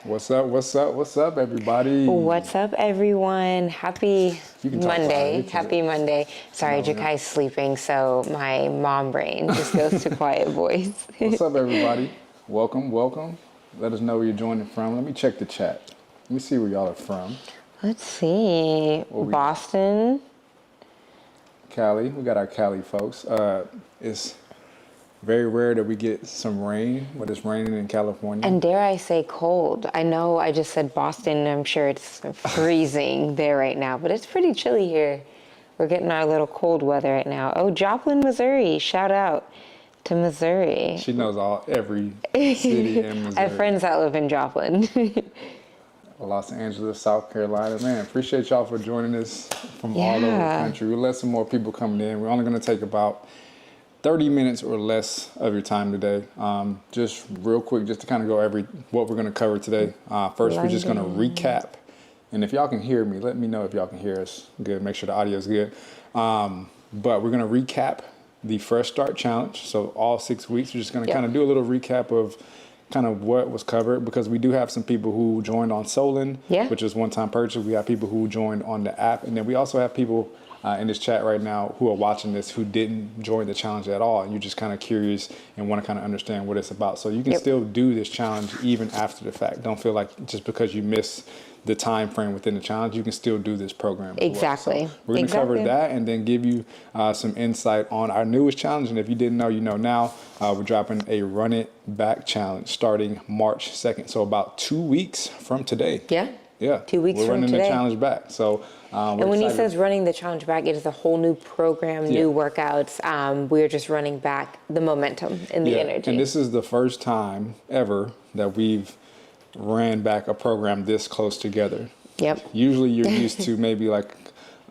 What's up? What's up? What's up, everybody? What's up, everyone? Happy Monday. Happy Monday. Sorry, Jakai's sleeping, so my mom brain just goes to quiet voice. What's up, everybody? Welcome, welcome. Let us know where you're joining from. Let me check the chat. Let me see where y'all are from. Let's see. Boston. Cali. We got our Cali folks. It's very rare that we get some rain, but it's raining in California. And dare I say cold. I know I just said Boston. I'm sure it's freezing there right now, but it's pretty chilly here. We're getting our little cold weather right now. Oh, Joplin, Missouri. Shout out to Missouri. She knows every city in Missouri. I have friends that live in Joplin. Los Angeles, South Carolina. Man, appreciate y'all for joining us from all over the country. We'll let some more people come in. We're only going to take about 30 minutes or less of your time today. Just real quick, just to kind of go what we're going to cover today. First, we're just going to recap. And if y'all can hear me, let me know if y'all can hear us good. Make sure the audio is good. But we're going to recap the Fresh Start Challenge. So all 6 weeks, we're just going to kind of do a little recap of kind of what was covered, because we do have some people who joined on Solin, which is one-time purchase. We have people who joined on the app. And then we also have people in this chat right now who are watching this who didn't join the challenge at all, and you're just kind of curious and want to kind of understand what it's about. So you can still do this challenge even after the fact. Don't feel like just because you miss the time frame within the challenge, you can still do this program. Exactly. So we're going to cover that and then give you some insight on our newest challenge. And if you didn't know, you know now. We're dropping a Run It Back challenge starting March 2nd. So about 2 weeks from today. Yeah. 2 weeks from today. We're running the challenge back. So and when he says running the challenge back, it is a whole new program, new workouts. We're just running back the momentum and the energy. And this is the first time ever that we've ran back a program this close together. Usually you're used to maybe like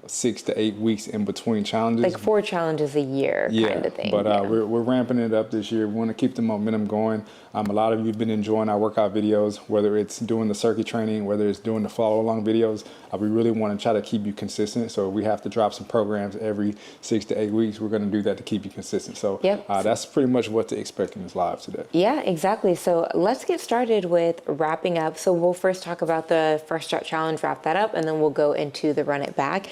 6 to 8 weeks in between challenges. Like 4 challenges a year kind of thing. But we're ramping it up this year. We want to keep the momentum going. A lot of you have been enjoying our workout videos, whether it's doing the circuit training, whether it's doing the follow along videos. We really want to try to keep you consistent. So if we have to drop some programs every 6 to 8 weeks, we're going to do that to keep you consistent. So that's pretty much what to expect in this live today. Yeah, exactly. So let's get started with wrapping up. So we'll first talk about the Fresh Start Challenge, wrap that up, and then we'll go into the Run It Back.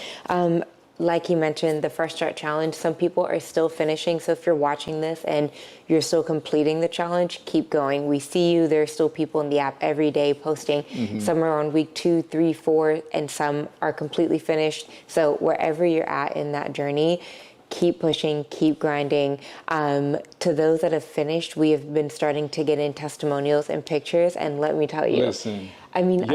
Like you mentioned, the Fresh Start Challenge, some people are still finishing. So if you're watching this and you're still completing the challenge, keep going. We see you. There's still people in the app every day posting. Some are on week 2, 3, 4, and some are completely finished. So wherever you're at in that journey, keep pushing, keep grinding. To those that have finished, we have been starting to get in testimonials and pictures. And let me tell you, listen, I mean,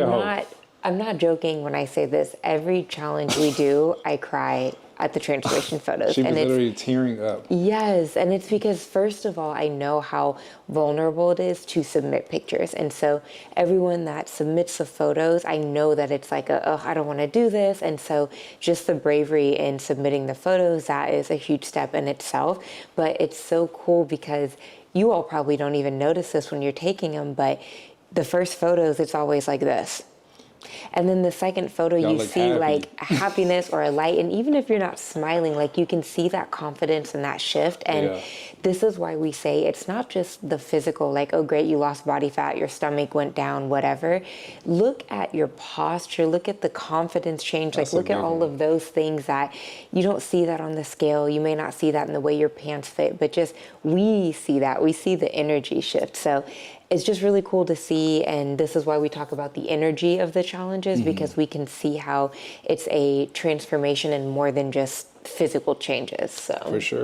I'm not joking when I say this. Every challenge we do, I cry at the transformation photos. She was literally tearing up. Yes, and it's because, first of all, I know how vulnerable it is to submit pictures. And so everyone that submits the photos, I know that it's like, I don't want to do this. And so just the bravery in submitting the photos, that is a huge step in itself. But it's so cool because you all probably don't even notice this when you're taking them, but the first photos, it's always like this. And then the second photo, you see happy. Like happiness or a light. And even if you're not smiling, like you can see that confidence and that shift. And this is why we say it's not just the physical, like, oh, great, you lost body fat, your stomach went down, whatever. Look at your posture. Look at the confidence change. Like, look at all of those things that you don't see that on the scale. You may not see that in the way your pants fit, but just we see that. We see the energy shift. So it's just really cool to see, and this is why we talk about the energy of the challenges, because we can see how it's a transformation and more than just physical changes. So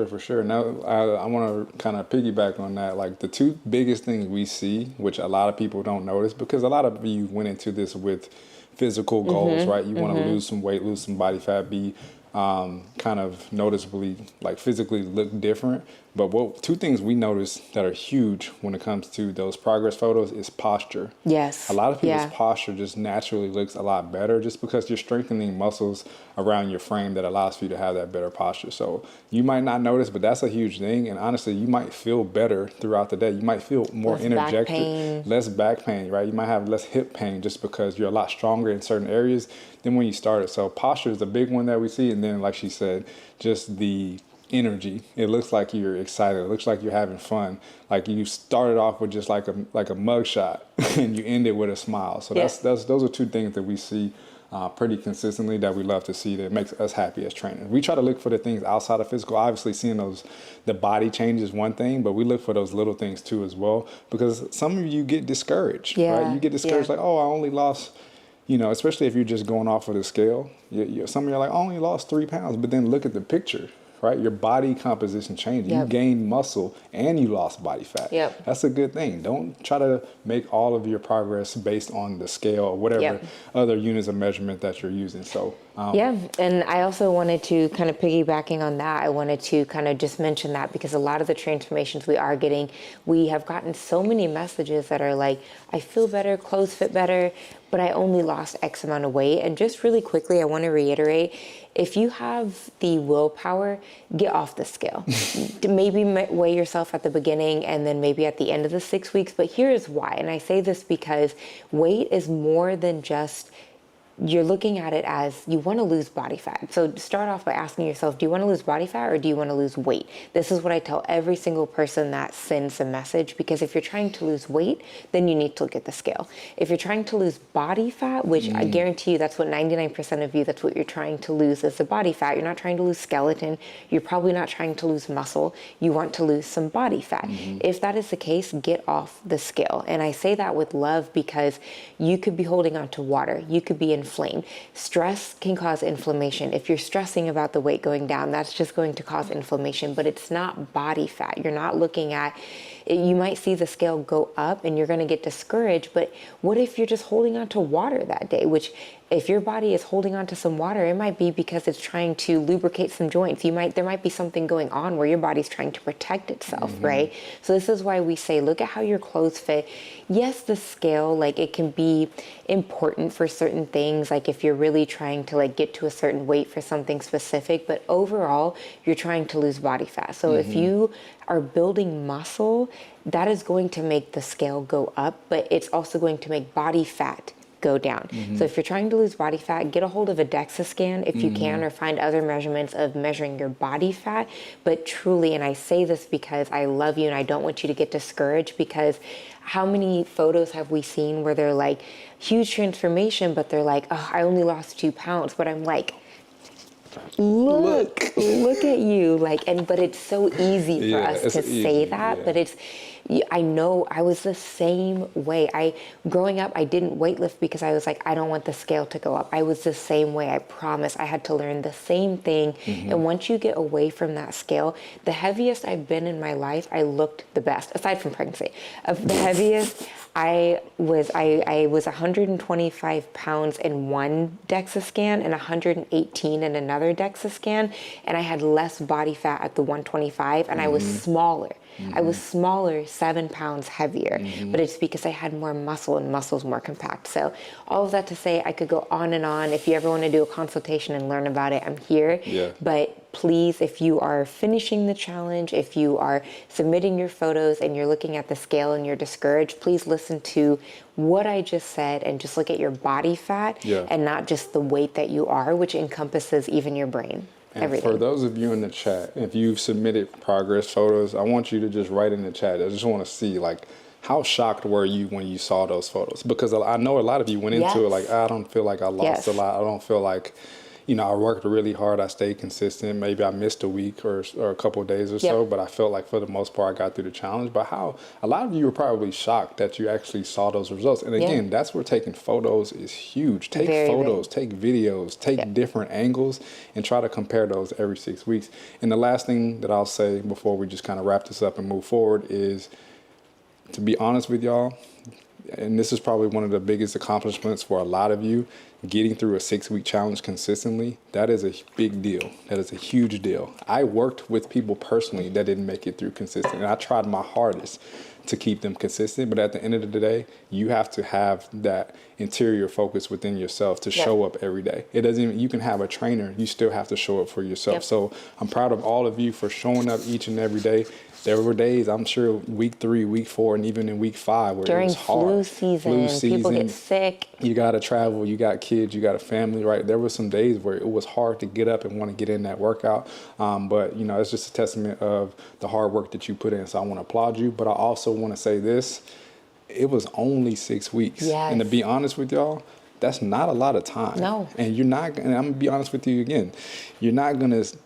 for sure. Now I want to kind of piggyback on that. Like the two biggest things we see, which a lot of people don't notice, because a lot of you went into this with physical goals, right? You want to lose some weight, lose some body fat, be kind of noticeably, like physically look different. But two things we notice that are huge when it comes to those progress photos is posture. Yes. A lot of people's posture just naturally looks a lot better just because you're strengthening muscles around your frame that allows for you to have that better posture. So you might not notice, but that's a huge thing. And honestly, you might feel better throughout the day. You might feel more energetic, less back pain, right? You might have less hip pain just because you're a lot stronger in certain areas than when you started. So posture is a big one that we see. And then, like she said, just the energy. It looks like you're excited. It looks like you're having fun. Like you started off with just like a mug shot and you ended with a smile. So those are two things that we see pretty consistently that we love to see that makes us happy as trainers. We try to look for the things outside of physical. Obviously, seeing the body change is one thing, but we look for those little things too as well, because some of you get discouraged, right? You get discouraged like, oh, I only lost, especially if you're just going off of the scale. Some of you are like, I only lost 3 pounds, but then look at the picture. Right, your body composition changed. You gained muscle and you lost body fat. That's a good thing. Don't try to make all of your progress based on the scale or whatever other units of measurement that you're using. So and I also wanted to kind of piggybacking on that. I wanted to kind of just mention that because a lot of the transformations we are getting, we have gotten so many messages that are like, I feel better, clothes fit better, but I only lost X amount of weight. And just really quickly, I want to reiterate, if you have the willpower, get off the scale. Maybe weigh yourself at the beginning and then maybe at the end of the 6 weeks. But here is why. And I say this because weight is more than just, you're looking at it as you want to lose body fat. So start off by asking yourself, do you want to lose body fat or do you want to lose weight? This is what I tell every single person that sends a message, because if you're trying to lose weight, then you need to look at the scale. If you're trying to lose body fat, which I guarantee you that's what 99% of you, that's what you're trying to lose is the body fat. You're not trying to lose skeleton. You're probably not trying to lose muscle. You want to lose some body fat. If that is the case, get off the scale. And I say that with love because you could be holding on to water. You could be inflamed. Stress can cause inflammation. If you're stressing about the weight going down, that's just going to cause inflammation, but it's not body fat. You're not looking at, you might see the scale go up and you're going to get discouraged, but what if you're just holding on to water that day, which if your body is holding on to some water, it might be because it's trying to lubricate some joints. There might be something going on where your body's trying to protect itself, right? So this is why we say, look at how your clothes fit. Yes, the scale, like it can be important for certain things, like if you're really trying to like get to a certain weight for something specific, but overall, you're trying to lose body fat. So if you are building muscle, that is going to make the scale go up, but it's also going to make body fat go down. So if you're trying to lose body fat, get a hold of a DEXA scan if you can, or find other measurements of measuring your body fat. But truly, and I say this because I love you and I don't want you to get discouraged, because how many photos have we seen where they're like huge transformation, but they're like, oh, I only lost 2 pounds. But I'm like, look at you, like, but it's so easy for us to say that, but I know I was the same way. Growing up, I didn't weightlift because I was like, I don't want the scale to go up. I was the same way, I promise. I had to learn the same thing. And once you get away from that scale, the heaviest I've been in my life, I looked the best, aside from pregnancy. Of the heaviest, I was 125 pounds in one DEXA scan and 118 in another DEXA scan, and I had less body fat at the 125, and I was smaller. I was smaller, 7 pounds heavier, but it's because I had more muscle and muscle's more compact. So all of that to say, I could go on and on. If you ever want to do a consultation and learn about it, I'm here. But please, if you are finishing the challenge, if you are submitting your photos and you're looking at the scale and you're discouraged, please listen to what I just said and just look at your body fat and not just the weight that you are, which encompasses even your brain. And everything. For those of you in the chat, if you've submitted progress photos, I want you to just write in the chat. I just want to see, like, how shocked were you when you saw those photos? Because I know a lot of you went into it like, I don't feel like I lost a lot. I don't feel like, I worked really hard. I stayed consistent. Maybe I missed a week or a couple of days or so, but I felt like for the most part, I got through the challenge. But how a lot of you were probably shocked that you actually saw those results. And again, that's where taking photos is huge. Take photos, take videos, take different angles, and try to compare those every 6 weeks. And the last thing that I'll say before we just kind of wrap this up and move forward is, to be honest with y'all, and this is probably one of the biggest accomplishments for a lot of you, getting through a 6-week challenge consistently, that is a big deal. That is a huge deal. I worked with people personally that didn't make it through consistently, and I tried my hardest to keep them consistent. But at the end of the day, you have to have that interior focus within yourself to show up every day. It doesn't even, you can have a trainer, you still have to show up for yourself. So I'm proud of all of you for showing up each and every day. there were days, I'm sure, week 3, week 4, and even in week 5 where During it was hard. flu season, people get sick. You got to travel, you got kids, you got a family, right? There were some days where it was hard to get up and want to get in that workout. But, you know, it's just a testament of the hard work that you put in. So I want to applaud you. But I also want to say this. It was only 6 weeks. Yes. And to be honest with y'all, that's not a lot of time. No. And you're not, and I'm going to be honest with you again, you're not going to,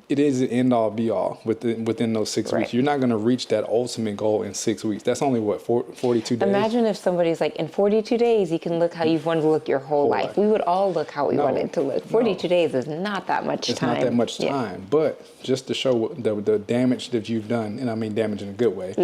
it is an end all be all within those 6 Right. weeks. You're not going to reach that ultimate goal in 6 weeks. That's only what, 42 days? Imagine if somebody's like, in 42 days, you can look how you've wanted to look your whole life. We would all look how we wanted to look. 42 days is not that much time. It's not that much time, but just to show the damage that you've done, and I mean damage in a good way,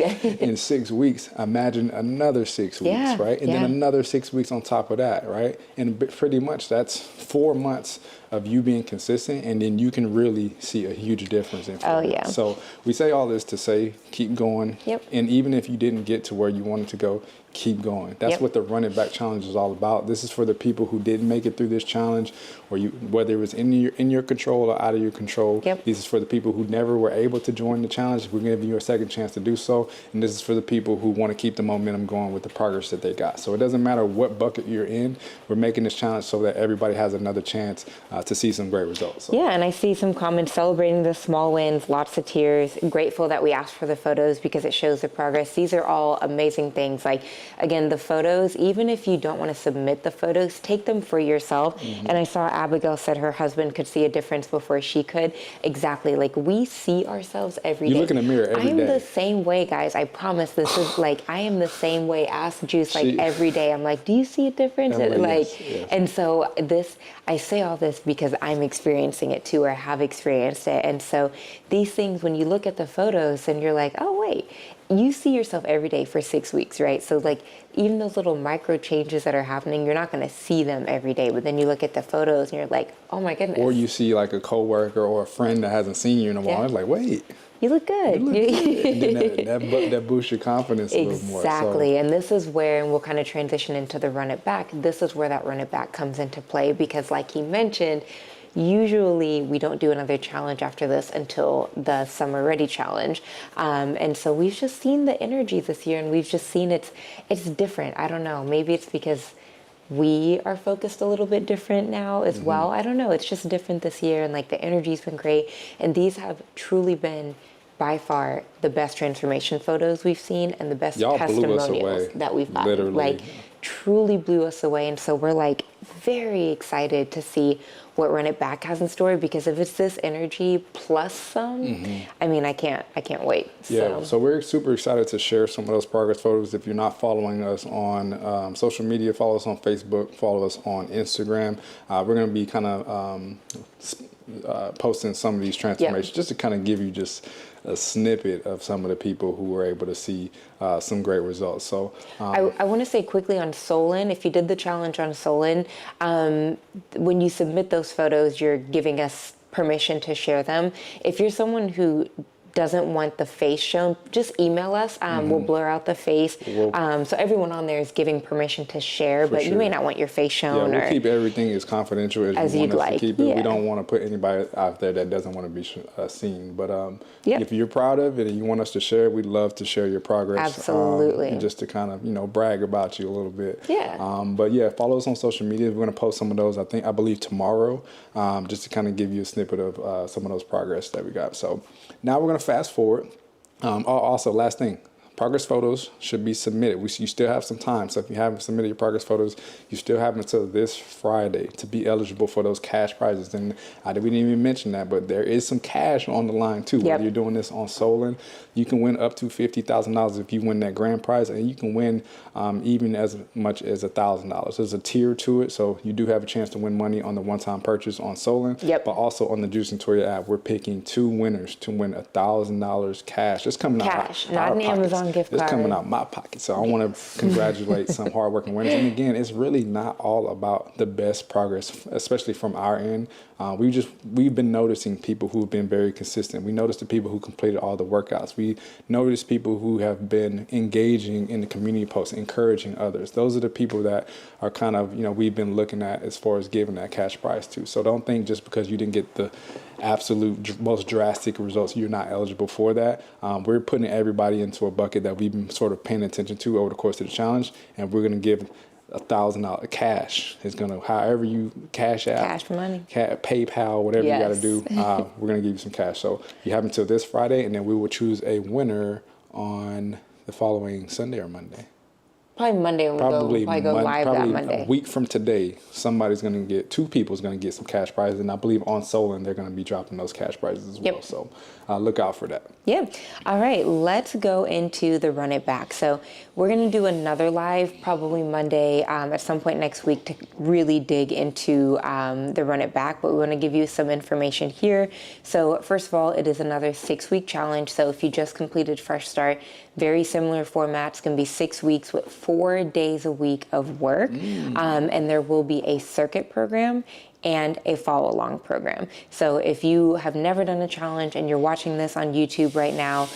in 6 weeks, imagine another 6 weeks, right? And then another 6 weeks on top of that, right? And pretty much that's 4 months of you being consistent, and then you can really see a huge difference in fitness. So we say all this to say, keep going. And even if you didn't get to where you wanted to go, keep going. That's what the Run It Back Challenge is all about. This is for the people who didn't make it through this challenge, or whether it was in your control or out of your control. This is for the people who never were able to join the challenge. We're giving you a second chance to do so. And this is for the people who want to keep the momentum going with the progress that they got. So it doesn't matter what bucket you're in. We're making this challenge so that everybody has another chance to see some great results. So. Yeah, and I see some comments celebrating the small wins, lots of tears, grateful that we asked for the photos because it shows the progress. These are all amazing things. Like, again, the photos, even if you don't want to submit the photos, take them for yourself. And I saw Abigail said her husband could see a difference before she could. Exactly. Like, we see ourselves every day. You look in the mirror every day. I'm the same way, guys. I promise this is like, I am the same way. Ask Juice, like, every day. I'm like, do you see a difference? And so I say all this because I'm experiencing it too, or have experienced it. And so these things, when you look at the photos and you're like, oh, wait, you see yourself every day for 6 weeks, right? So like even those little micro changes that are happening, you're not going to see them every day. But then you look at the photos and you're like, oh my goodness. Or you see like a coworker or a friend that hasn't seen you in a while. It's like, wait. You look good. You look good. And then that boosts your confidence a little more. Exactly. And this is where, and we'll kind of transition into the Run It Back. This is where that Run It Back comes into play because like he mentioned, usually we don't do another challenge after this until the Summer Ready Challenge. And so we've just seen the energy this year and we've just seen it's different. I don't know. Maybe it's because we are focused a little bit different now as well. I don't know. It's just different this year and like the energy's been great. And these have truly been by far the best transformation photos we've seen and the best testimonials that we've gotten. Literally. Like truly blew us away. And so we're like very excited to see what Run It Back has in store because if it's this energy plus some, I mean, I can't wait. So we're super excited to share some of those progress photos. If you're not following us on social media, follow us on Facebook, follow us on Instagram. We're going to be kind of posting some of these transformations just to kind of give you just a snippet of some of the people who were able to see some great results. So I want to say quickly on Solin, if you did the challenge on Solin, when you submit those photos, you're giving us permission to share them. If you're someone who doesn't want the face shown, just email us. We'll blur out the face. So everyone on there is giving permission to share, but you may not want your face shown. We'll keep everything as confidential as you want us to keep it. We don't want to put anybody out there that doesn't want to be seen. But if you're proud of it and you want us to share, we'd love to share your progress. Absolutely. And just to kind of, brag about you a little bit. But follow us on social media. We're going to post some of those, I believe tomorrow, just to kind of give you a snippet of some of those progress that we got. So now we're going to fast forward. Also, last thing, progress photos should be submitted. You still have some time. So if you haven't submitted your progress photos, you still have until this Friday to be eligible for those cash prizes. And we didn't even mention that, but there is some cash on the line too. Whether you're doing this on Solin, you can win up to $50,000 if you win that grand prize, and you can win even as much as $1,000. There's a tier to it, so you do have a chance to win money on the one-time purchase on Solin. But also on the Juice and Toya app, we're picking 2 winners to win $1,000 cash. It's coming out not an Amazon gift card. It's coming out my pocket. So I want to congratulate some hardworking winners. And again, it's really not all about the best progress, especially from our end. We've been noticing people who've been very consistent. We noticed the people who completed all the workouts. We noticed people who have been engaging in the community posts, encouraging others. Those are the people that are kind of, we've been looking at as far as giving that cash prize to. So don't think just because you didn't get the absolute most drastic results, you're not eligible for that. We're putting everybody into a bucket that we've been sort of paying attention to over the course of the challenge, and we're going to give $1,000 cash. It's going to, however you cash out, cash money, PayPal, whatever you got to do, we're going to give you some cash. So you have until this Friday, and then we will choose a winner on the following Sunday or Monday. Probably Monday when we go live that Monday. A week from today, somebody's going to get, 2 people's going to get some cash prizes. And I believe on Solin, they're going to be dropping those cash prizes as well. So look out for that. Yep. All right, let's go into the Run It Back. So we're going to do another live probably Monday at some point next week to really dig into the Run It Back. But we want to give you some information here. So first of all, it is another 6-week challenge. So if you just completed Fresh Start, very similar formats, can be 6 weeks with 4 days a week of work. And there will be a circuit program and a follow along program. So if you have never done a challenge and you're watching this on YouTube right now,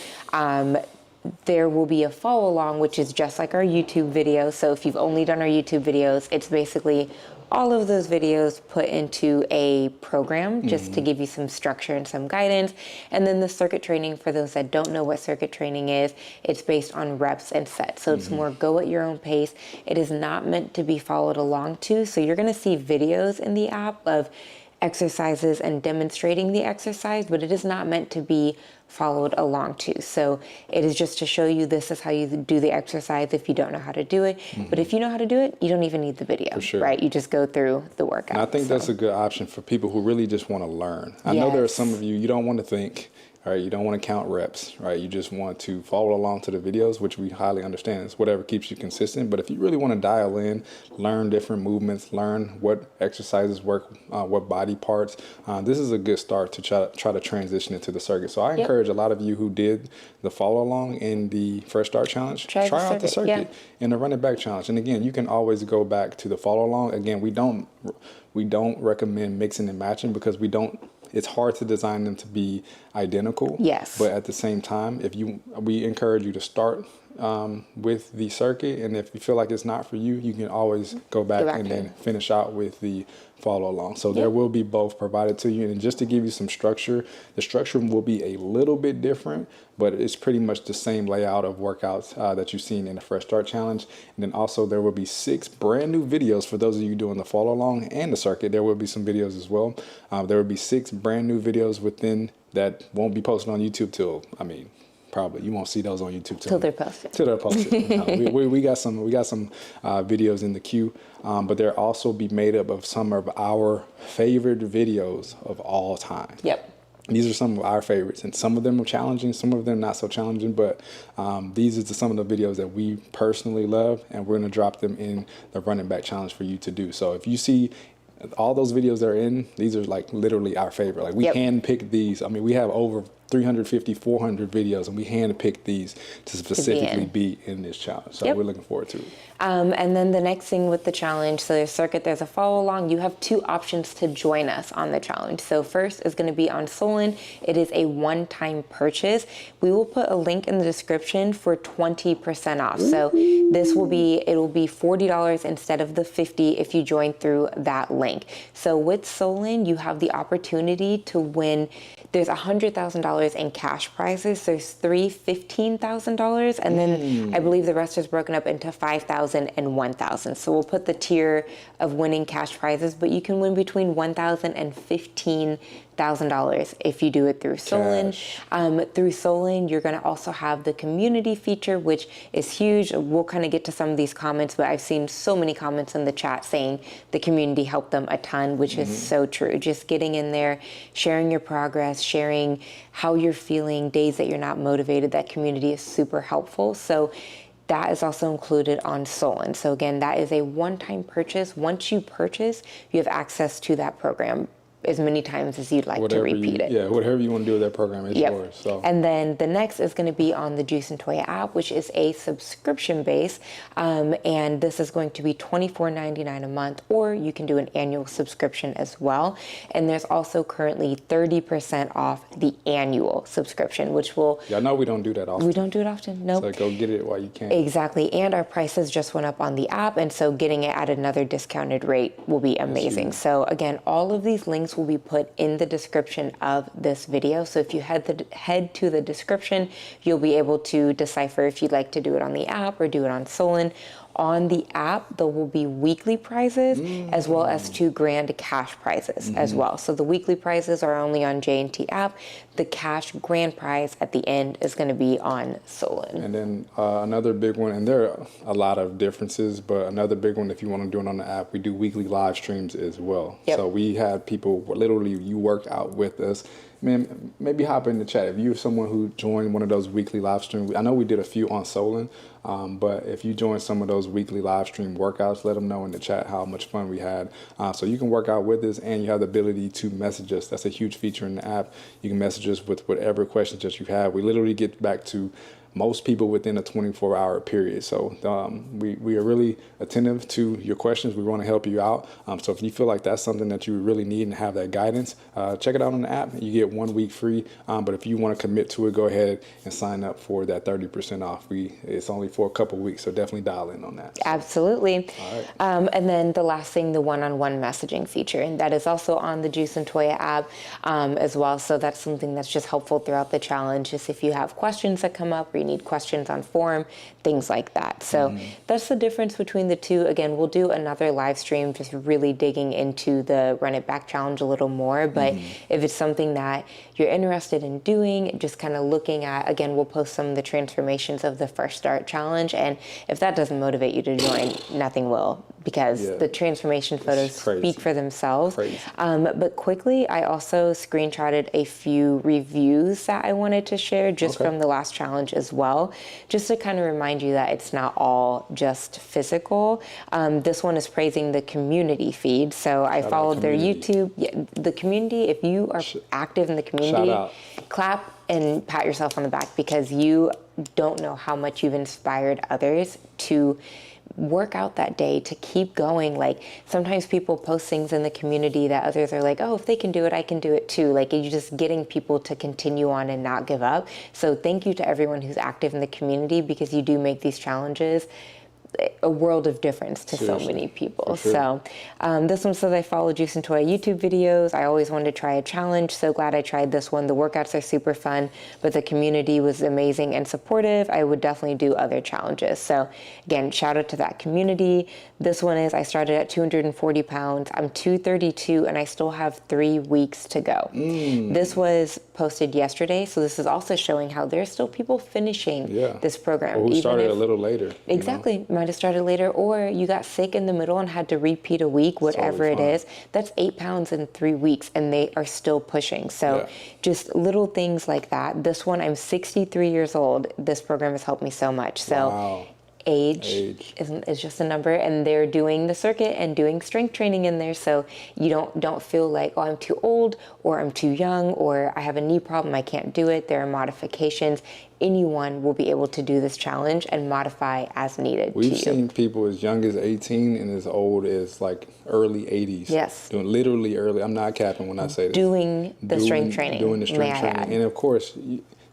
there will be a follow along, which is just like our YouTube video. So if you've only done our YouTube videos, it's basically all of those videos put into a program just to give you some structure and some guidance. And then the circuit training, for those that don't know what circuit training is, it's based on reps and sets. So it's more go at your own pace. It is not meant to be followed along to. So you're going to see videos in the app of exercises and demonstrating the exercise, but it is not meant to be followed along to. So it is just to show you this is how you do the exercise if you don't know how to do it. But if you know how to do it, you don't even need the video, right? You just go through the workout. And I think that's a good option for people who really just want to learn. I know there are some of you don't want to think, right? You don't want to count reps, right? You just want to follow along to the videos, which we highly understand. It's whatever keeps you consistent. But if you really want to dial in, learn different movements, learn what exercises work, what body parts, this is a good start to try to transition into the circuit. So I encourage a lot of you who did the follow along in the Fresh Start Challenge, try out the circuit and the Run It Back Challenge. And again, you can always go back to the follow along. Again, we don't recommend mixing and matching because it's hard to design them to be identical. Yes. But at the same time, we encourage you to start with the circuit, and if you feel like it's not for you, you can always go back and then finish out with the follow along. So there will be both provided to you. And just to give you some structure, the structure will be a little bit different, but it's pretty much the same layout of workouts that you've seen in the Fresh Start Challenge. And then also there will be 6 brand new videos for those of you doing the follow along and the circuit. There will be some videos as well. There will be 6 brand new videos within that won't be posted on YouTube till, probably you won't see those on YouTube till they're posted. Till they're posted. We got some videos in the queue, but they'll also be made up of some of our favorite videos of all time. Yep. These are some of our favorites, and some of them are challenging, some of them not so challenging, but these are some of the videos that we personally love, and we're going to drop them in the Run It Back Challenge for you to do. So if you see all those videos that are in, these are like literally our favorite. Like we handpicked these. We have over 350, 400 videos, and we handpicked these to specifically be in this challenge. So we're looking forward to it. And then the next thing with the challenge, so there's circuit, there's a follow along. You have 2 options to join us on the challenge. So first is going to be on Solin. It is a one-time purchase. We will put a link in the description for 20% off. So it will be $40 instead of the $50 if you join through that link. So with Solin, you have the opportunity to win. There's $100,000 in cash prizes. There's 3 $15,000, and then I believe the rest is broken up into $5,000 and $1,000. So we'll put the tier of winning cash prizes, but you can win between $1,000 and $15,000 if you do it through Solin. Through Solin, you're going to also have the community feature, which is huge. We'll kind of get to some of these comments, but I've seen so many comments in the chat saying the community helped them a ton, which is so true. Just getting in there, sharing your progress, sharing how you're feeling, days that you're not motivated, that community is super helpful. So that is also included on Solin. So again, that is a one-time purchase. Once you purchase, you have access to that program as many times as you'd like to repeat it. Yeah, whatever you want to do with that program is yours. So. And then the next is going to be on the Juice and Toya app, which is a subscription base. And this is going to be $24.99 a month, or you can do an annual subscription as well. And there's also currently 30% off the annual subscription, which will... Yeah, I know we don't do that often. We don't do it often, nope. So go get it while you can. Exactly. And our prices just went up on the app, and so getting it at another discounted rate will be amazing. So again, all of these links links will be put in the description of this video. So if you head to the description, you'll be able to decipher if you'd like to do it on the app or do it on Solin. On the app, there will be weekly prizes as well as $2,000 cash prizes as well. So the weekly prizes are only on J&T App. The cash grand prize at the end is going to be on Solin. And then another big one, and there are a lot of differences, but another big one, if you want to do it on the app, we do weekly live streams as well. Yep. So we had people, literally, you worked out with us. Man, maybe hop in the chat. If you're someone who joined one of those weekly live streams, I know we did a few on Solin, but if you join some of those weekly live stream workouts, let them know in the chat how much fun we had. So you can work out with us, and you have the ability to message us. That's a huge feature in the app. You can message us with whatever questions that you have. We literally get back to most people within a 24-hour period. So we are really attentive to your questions. We want to help you out. So if you feel like that's something that you really need and have that guidance, check it out on the app. You get 1 week free. But if you want to commit to it, go ahead and sign up for that 30% off. It's only for a couple weeks, so definitely dial in on that. Absolutely. All right. And then the last thing, the one-on-one messaging feature, and that is also on the Juice and Toya app as well. So that's something that's just helpful throughout the challenge. Just if you have questions that come up or you need questions on forum, things like that. So that's the difference between the two. Again, we'll do another live stream just really digging into the Run It Back challenge a little more. But if it's something that you're interested in doing, just kind of looking at, again, we'll post some of the transformations of the Fresh Start challenge. And if that doesn't motivate you to join, nothing will, because the transformation photos speak for themselves. But quickly, I also screenshotted a few reviews that I wanted to share just from the last challenge as well, just to kind of remind you that it's not all just physical. This one is praising the community feed. So I followed their YouTube. Yeah, the community, if you are active in the community, clap and pat yourself on the back, because you don't know how much you've inspired others to work out that day, to keep going. Like, sometimes people post things in the community that others are like, oh, if they can do it, I can do it too. Like, you're just getting people to continue on and not give up. So thank you to everyone who's active in the community, because you do make these challenges a world of difference to so many people. So this one says, I follow Juice and Toya YouTube videos. I always wanted to try a challenge. So glad I tried this one. The workouts are super fun, but the community was amazing and supportive. I would definitely do other challenges. So again, shout out to that community. This one is, I started at 240 pounds. I'm 232 and I still have 3 weeks to go. This was posted yesterday. So this is also showing how there's still people finishing this program. Or who started a little later. Exactly. Might have started later, or you got sick in the middle and had to repeat a week, whatever it is. That's 8 pounds in 3 weeks, and they are still pushing. So just little things like that. This one, I'm 63 years old. This program has helped me so much. So age is just a number, and they're doing the circuit and doing strength training in there, so you don't feel like, oh, I'm too old, or I'm too young, or I have a knee problem, I can't do it. There are modifications. Anyone will be able to do this challenge and modify as needed. We've seen people as young as 18 and as old as like early 80s. Yes. Doing literally early. I'm not capping when I say this. Doing the strength training. Doing the strength training. And of course,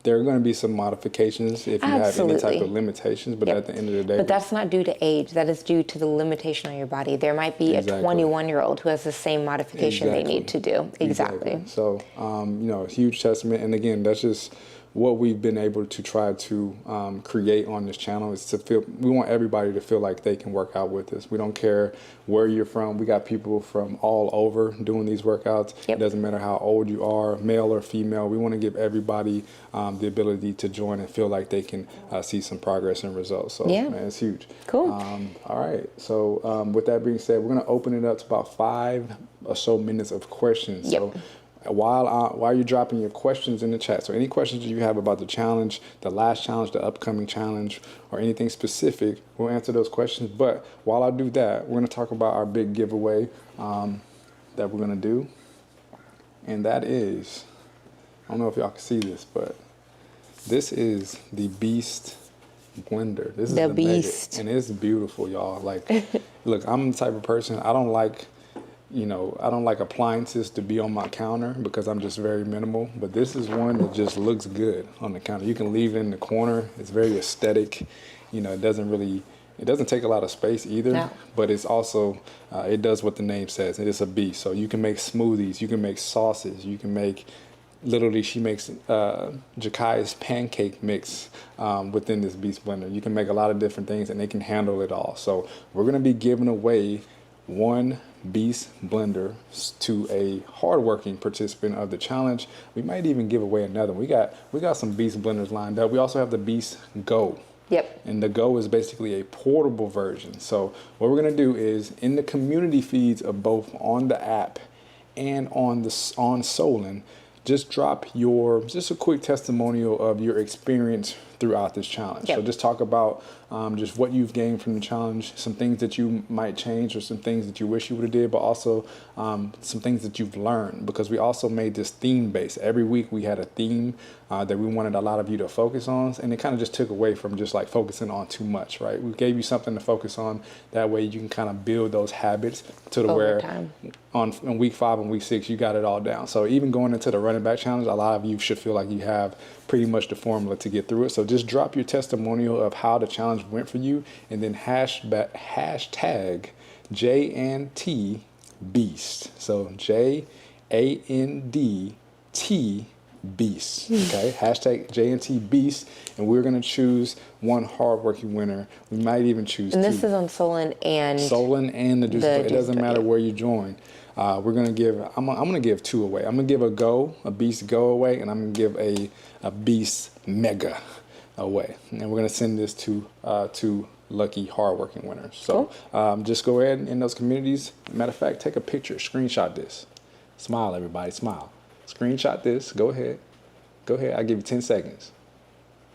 there are going to be some modifications if you have any type of limitations, but at the end of the day. But that's not due to age. That is due to the limitation on your body. There might be a 21-year-old who has the same modification they need to do. Exactly. So, a huge testament. And again, that's just what we've been able to try to create on this channel, is to feel, we want everybody to feel like they can work out with us. We don't care where you're from. We got people from all over doing these workouts. It doesn't matter how old you are, male or female. We want to give everybody the ability to join and feel like they can see some progress and results. So man, it's huge. Cool. All right. So with that being said, we're going to open it up to about 5 or so minutes of questions. So while you're dropping your questions in the chat, so any questions that you have about the challenge, the last challenge, the upcoming challenge, or anything specific, we'll answer those questions. But while I do that, we're going to talk about our big giveaway that we're going to do. And that is, I don't know if y'all can see this, but this is the Beast blender. This is the Beast. And it's beautiful, y'all. Like, look, I'm the type of person, I don't like appliances to be on my counter because I'm just very minimal, but this is one that just looks good on the counter. You can leave it in the corner. It's very aesthetic. It doesn't really, It doesn't take a lot of space either, No. but it's also, it does what the name says. It is a beast. So you can make smoothies, you can make sauces, you can make, literally she makes Jakai's pancake mix within this beast blender. You can make a lot of different things and they can handle it all. So we're going to be giving away one beast blender to a hardworking participant of the challenge. We might even give away another. We got some beast blenders lined up. We also have the Beast Go. Yep. And the Go is basically a portable version. So what we're gonna do is in the community feeds of both on the app and on Solin, just drop just a quick testimonial of your experience throughout this challenge. Yep. So just talk about just what you've gained from the challenge, some things that you might change or some things that you wish you would have did, but also some things that you've learned, because we also made this theme based. Every week we had a theme that we wanted a lot of you to focus on, and it kind of just took away from just like focusing on too much, right? We gave you something to focus on. That way you can kind of build those habits to the Over where time. on week 5 and week 6 you got it all down. So even going into the running back challenge, a lot of you should feel like you have pretty much the formula to get through it. So just drop your testimonial of how the challenge went for you, and then hashtag J&T Beast. So JANDT Beast. Okay, hashtag J&T Beast, and we're gonna choose one hardworking winner. We might even choose And two. this is on Solin and The Juice. It doesn't matter where you join. We're gonna give. I'm gonna give 2 away. I'm gonna give a Beast Go away, and I'm gonna give a Beast Mega away. And we're gonna send this to 2 lucky hardworking winners. So just go ahead in those communities. Matter of fact, take a picture, screenshot this. Smile, everybody, smile. Screenshot this. Go ahead. I'll give you 10 seconds,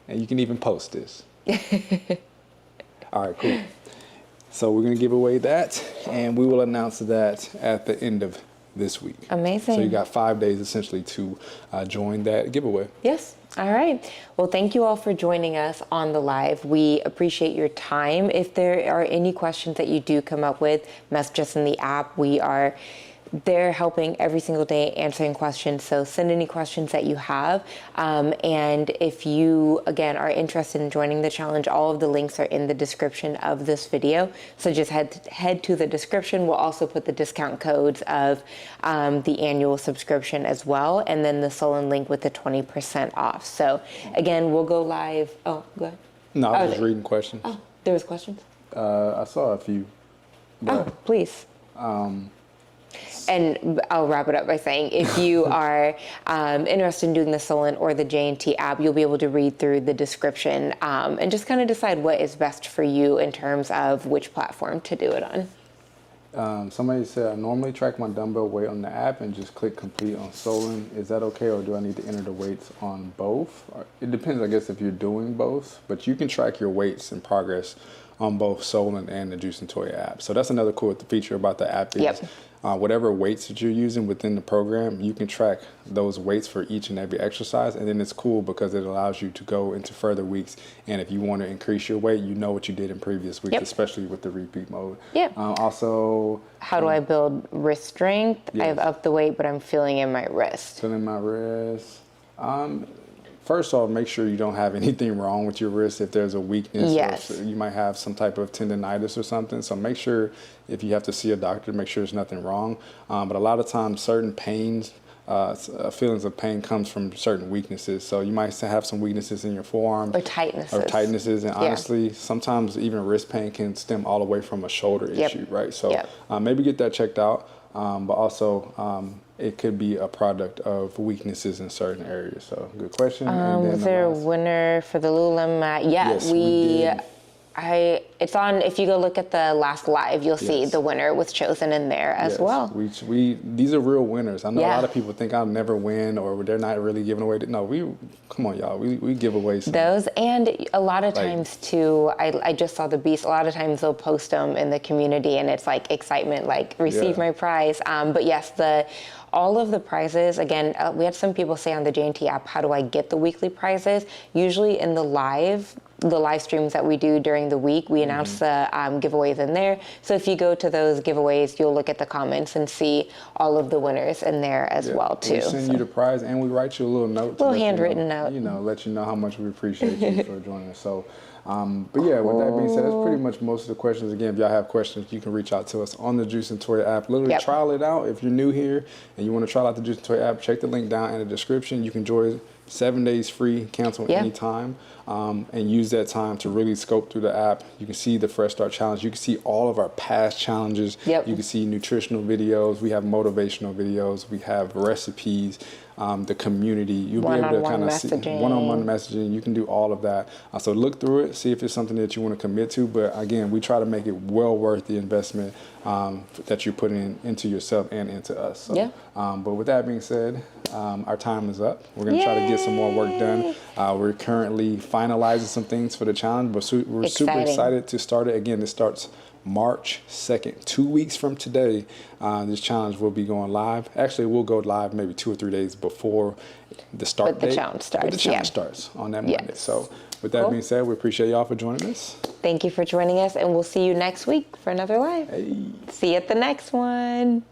and you can even post this. All right, cool. So we're gonna give away that, and we will announce that at the end of this week. Amazing. So you got 5 days essentially to join that giveaway. Yes. All right. Well, thank you all for joining us on the live. We appreciate your time. If there are any questions that you do come up with, message us in the app. We are there helping every single day, answering questions. So send any questions that you have. And if you, again, are interested in joining the challenge, all of the links are in the description of this video. So just head to the description. We'll also put the discount codes of the annual subscription as well. And then the Solin link with the 20% off. So again, we'll go live. Oh, go ahead. No, I was just reading questions. Oh, there was questions? I saw a few. Oh, please. And I'll wrap it up by saying, if you are interested in doing the Solin or the J&T app, you'll be able to read through the description and just kind of decide what is best for you in terms of which platform to do it on. Somebody said, I normally track my dumbbell weight on the app and just click complete on Solin. Is that okay, or do I need to enter the weights on both? It depends, I guess, if you're doing both, but you can track your weights and progress on both Solin and the Juice and Toya app. So that's another cool feature about the app is whatever weights that you're using within the program, you can track those weights for each and every exercise. And then it's cool because it allows you to go into further weeks. And if you want to increase your weight, you know what you did in previous weeks, especially with the repeat mode. Also, how do I build wrist strength? I've upped the weight, but I'm feeling in my wrist. Feeling my wrist. First off, make sure you don't have anything wrong with your wrist. If there's a weakness, or you might have some type of tendonitis or something. So make sure, if you have to see a doctor, make sure there's nothing wrong. But a lot of times, certain pains, feelings of pain comes from certain weaknesses. So you might have some weaknesses in your forearm. Or tightnesses. And honestly, sometimes even wrist pain can stem all the way from a shoulder issue, right? So maybe get that checked out. But also, it could be a product of weaknesses in certain areas. So good question. And then was there a winner for the Lululemon mat? Yes, we did. It's on, if you go look at the last live, you'll see the winner was chosen in there as well. These are real winners. I know a lot of people think I'll never win or they're not really giving away. No, come on, y'all. We give away some. Those, and a lot of times too, I just saw the Beast, a lot of times they'll post them in the community and it's like excitement, like receive my prize. But yes, all of the prizes, again, we had some people say on the J&T app, how do I get the weekly prizes? Usually in the live streams that we do during the week, we announce the giveaways in there. So if you go to those giveaways, you'll look at the comments and see all of the winners in there as well too. We send you the prize and we write you a little note. Little handwritten note. Let you know how much we appreciate you for joining us. So But yeah, with that being said, that's pretty much most of the questions. Again, if y'all have questions, you can reach out to us on the Juice and Toya app. Literally trial it out. If you're new here and you want to try out the Juice and Toya app, check the link down in the description. You can join 7 days free, cancel anytime, and use that time to really scope through the app. You can see the Fresh Start Challenge. You can see all of our past challenges. You can see nutritional videos. We have motivational videos. We have recipes. The community. You'll be able to kind of see one-on-one messaging. You can do all of that. So look through it, see if it's something that you want to commit to. But again, we try to make it well worth the investment that you're putting into yourself and into us. So, but with that being said, our time is up. We're going to try to get some more work done. We're currently finalizing some things for the challenge, but we're super excited to start it. Again, this starts March 2nd, 2 weeks from today. This challenge will be going live. Actually, we'll go live maybe 2 or 3 days before the start date. The challenge starts. But the challenge starts on that Monday. So with that being said, we appreciate y'all for joining us. Thank you for joining us, and we'll see you next week for another live. See you at the next one.